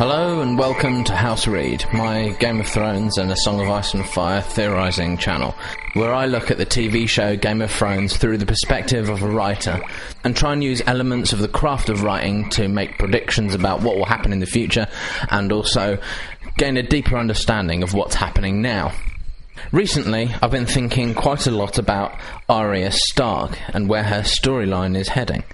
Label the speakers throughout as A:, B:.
A: Hello and welcome to House Read, my Game of Thrones and A Song of Ice and Fire theorising channel, where I look at the TV show Game of Thrones through the perspective of a writer and try and use elements of the craft of writing to make predictions about what will happen in the future and also gain a deeper understanding of what's happening now. Recently, I've been thinking quite a lot about Arya Stark and where her storyline is heading.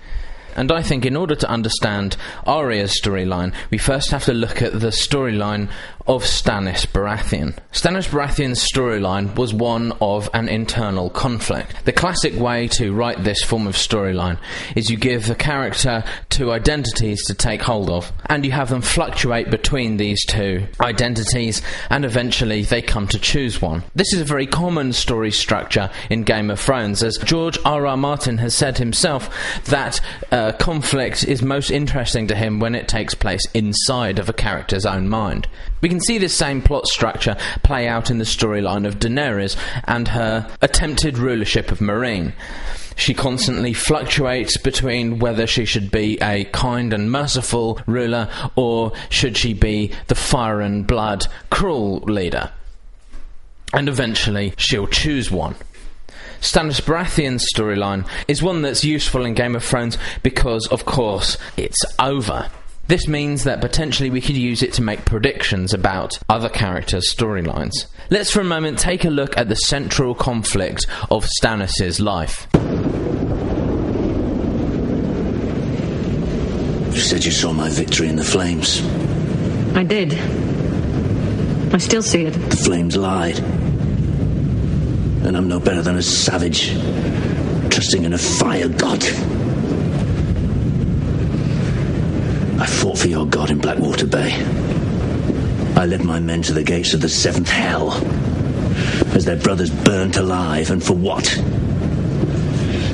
A: And I think in order to understand Arya's storyline, we first have to look at the storyline of Stannis Baratheon. Stannis Baratheon's storyline was one of an internal conflict. The classic way to write this form of storyline is you give the character two identities to take hold of, and you have them fluctuate between these two identities, and eventually they come to choose one. This is a very common story structure in Game of Thrones, as George R.R. Martin has said himself that conflict is most interesting to him when it takes place inside of a character's own mind. We can see this same plot structure play out in the storyline of Daenerys and her attempted rulership of Meereen. She constantly fluctuates between whether she should be a kind and merciful ruler or should she be the fire and blood cruel leader. And eventually she'll choose one. Stannis Baratheon's storyline is one that's useful in Game of Thrones because, of course, it's over. This means that potentially we could use it to make predictions about other characters' storylines. Let's for a moment take a look at the central conflict of Stannis' life.
B: You said you saw my victory in the flames.
C: I did. I still see it.
B: The flames lied. And I'm no better than a savage, trusting in a fire god. I fought for your god in Blackwater Bay. I led my men to the gates of the seventh hell, as their brothers burned alive, and for what?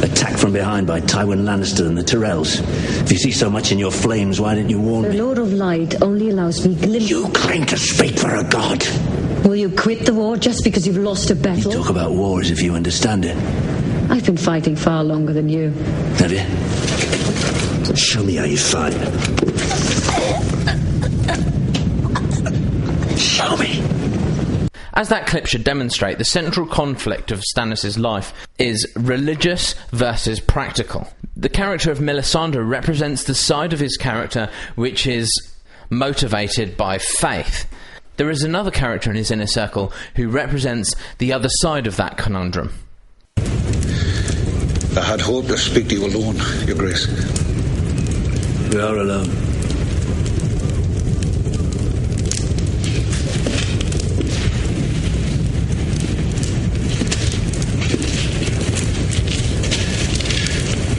B: Attacked from behind by Tywin Lannister and the Tyrells. If you see so much in your flames, why didn't you warn me?
C: The Lord of Light only allows me glimpses.
B: You claim to speak for a god.
C: Will you quit the war just because you've lost a battle?
B: You talk about war as if you understand it.
C: I've been fighting far longer than you.
B: Have you? Show me how you fight. Show me.
A: As that clip should demonstrate, the central conflict of Stannis' life is religious versus practical. The character of Melisandre represents the side of his character which is motivated by faith. There is another character in his inner circle who represents the other side of that conundrum.
D: I had hoped to speak to you alone, Your Grace.
B: We are alone.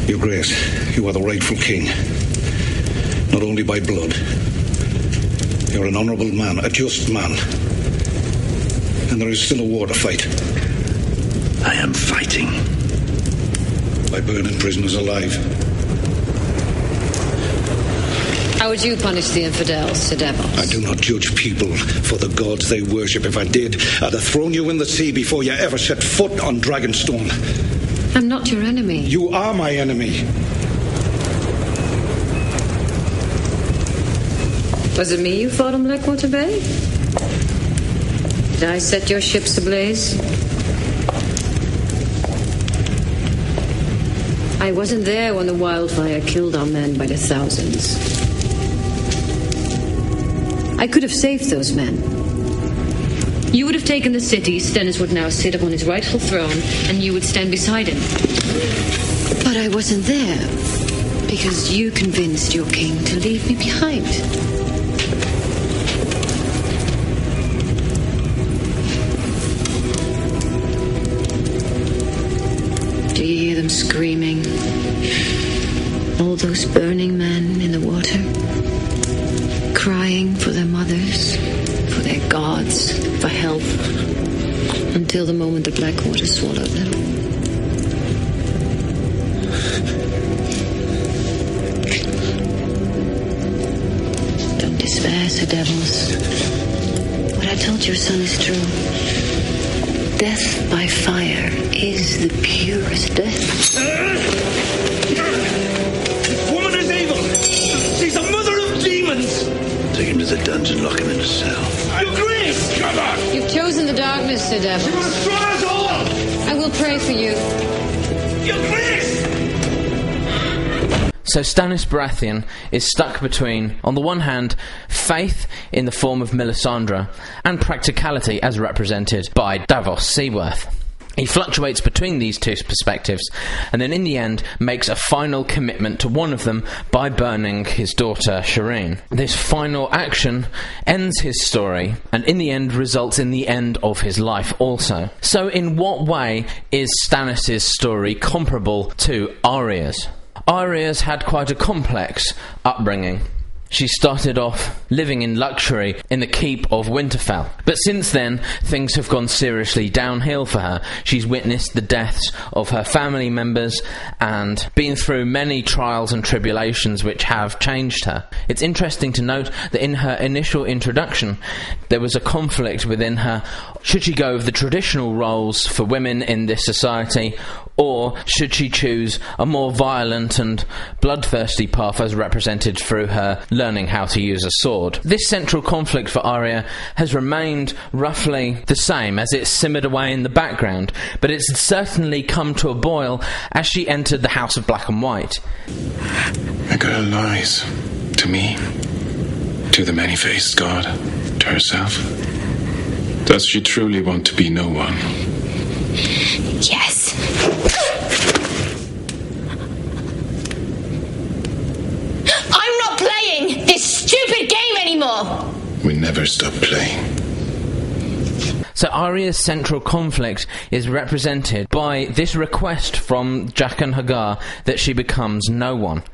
D: Your Grace, you are the rightful king. Not only by blood. You're an honourable man, a just man. And there is still a war to fight.
B: I am fighting.
D: By burning prisoners alive.
E: How would you punish the infidels, the devils?
D: I do not judge people for the gods they worship. If I did, I'd have thrown you in the sea before you ever set foot on Dragonstone.
E: I'm not your enemy.
D: You are my enemy.
E: Was it me you fought on Blackwater Bay? Did I set your ships ablaze? I wasn't there when the wildfire killed our men by the thousands. I could have saved those men. You would have taken the city, Stannis would now sit upon his rightful throne, and you would stand beside him. But I wasn't there, because you convinced your king to leave me behind. Do you hear them screaming? All those burning men in the water, crying for their mothers, for their gods, for help, until the moment the Blackwater swallowed them. Don't despair, Sir Devils. What I told your son is true. Death by fire is the purest death.
D: This woman is evil. She's a mother of demons.
B: Take him to the dungeon, lock him in a cell.
D: You Greece! Come on!
E: You've chosen the darkness, Sir Devil.
D: You will destroy us all!
E: I will pray for you.
D: You Greece!
A: So Stannis Baratheon is stuck between, on the one hand, faith in the form of Melisandre and practicality as represented by Davos Seaworth. He fluctuates between these two perspectives and then in the end makes a final commitment to one of them by burning his daughter Shireen. This final action ends his story and in the end results in the end of his life also. So in what way is Stannis' story comparable to Arya's? Arya's had quite a complex upbringing. She started off living in luxury in the keep of Winterfell. But since then, things have gone seriously downhill for her. She's witnessed the deaths of her family members and been through many trials and tribulations which have changed her. It's interesting to note that in her initial introduction, there was a conflict within her. Should she go with the traditional roles for women in this society, or should she choose a more violent and bloodthirsty path as represented through her learning how to use a sword? This central conflict for Arya has remained roughly the same as it simmered away in the background, but it's certainly come to a boil as she entered the House of Black and White.
F: A girl lies to me, to the many-faced god, to herself. Does she truly want to be no one?
G: Yes. I'm not playing this stupid game anymore!
F: We never stop playing.
A: So Arya's central conflict is represented by this request from Jaqen H'ghar that she becomes no one,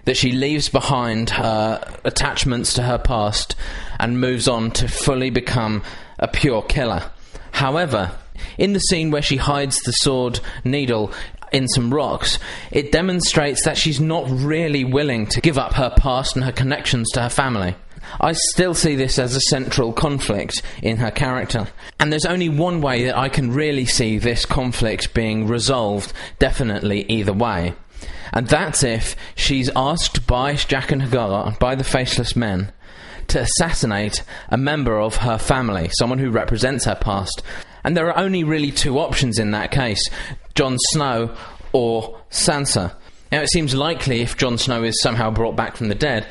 A: that she leaves behind her attachments to her past and moves on to fully become a pure killer. However, in the scene where she hides the sword needle in some rocks, it demonstrates that she's not really willing to give up her past and her connections to her family. I still see this as a central conflict in her character, and there's only one way that I can really see this conflict being resolved, definitely either way, and that's if she's asked by Jaqen H'ghar, by the Faceless Men, to assassinate a member of her family, someone who represents her past. And there are only really two options in that case, Jon Snow or Sansa. Now it seems likely, if Jon Snow is somehow brought back from the dead,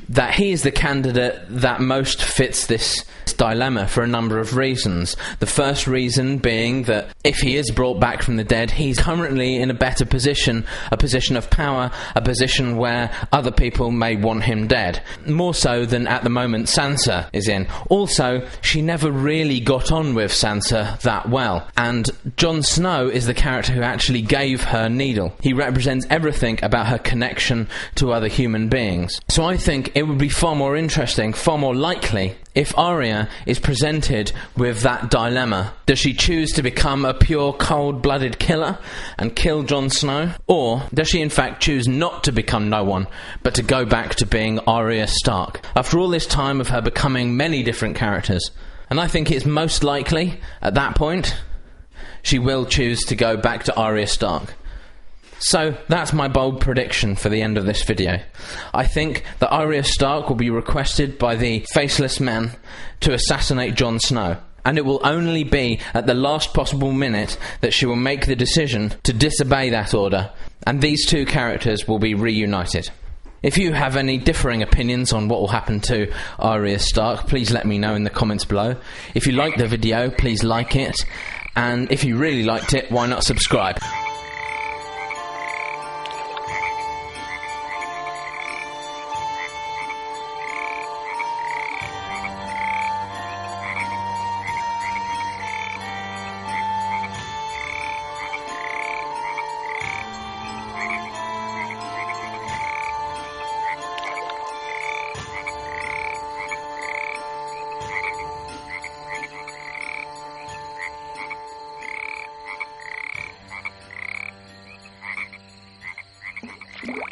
A: that he is the candidate that most fits this dilemma for a number of reasons. The first reason being that if he is brought back from the dead, he's currently in a better position, a position of power, a position where other people may want him dead, more so than at the moment Sansa is in. Also, she never really got on with Sansa that well, and Jon Snow is the character who actually gave her needle. He represents everything about her connection to other human beings. So I think it would be far more interesting, far more likely, if Arya is presented with that dilemma. Does she choose to become a pure cold-blooded killer and kill Jon Snow? Or does she in fact choose not to become no one, but to go back to being Arya Stark? After all this time of her becoming many different characters, and I think it's most likely, at that point, she will choose to go back to Arya Stark. So that's my bold prediction for the end of this video. I think that Arya Stark will be requested by the Faceless Men to assassinate Jon Snow, and it will only be at the last possible minute that she will make the decision to disobey that order, and these two characters will be reunited. If you have any differing opinions on what will happen to Arya Stark, please let me know in the comments below. If you liked the video, please like it, and if you really liked it, why not subscribe?
G: What?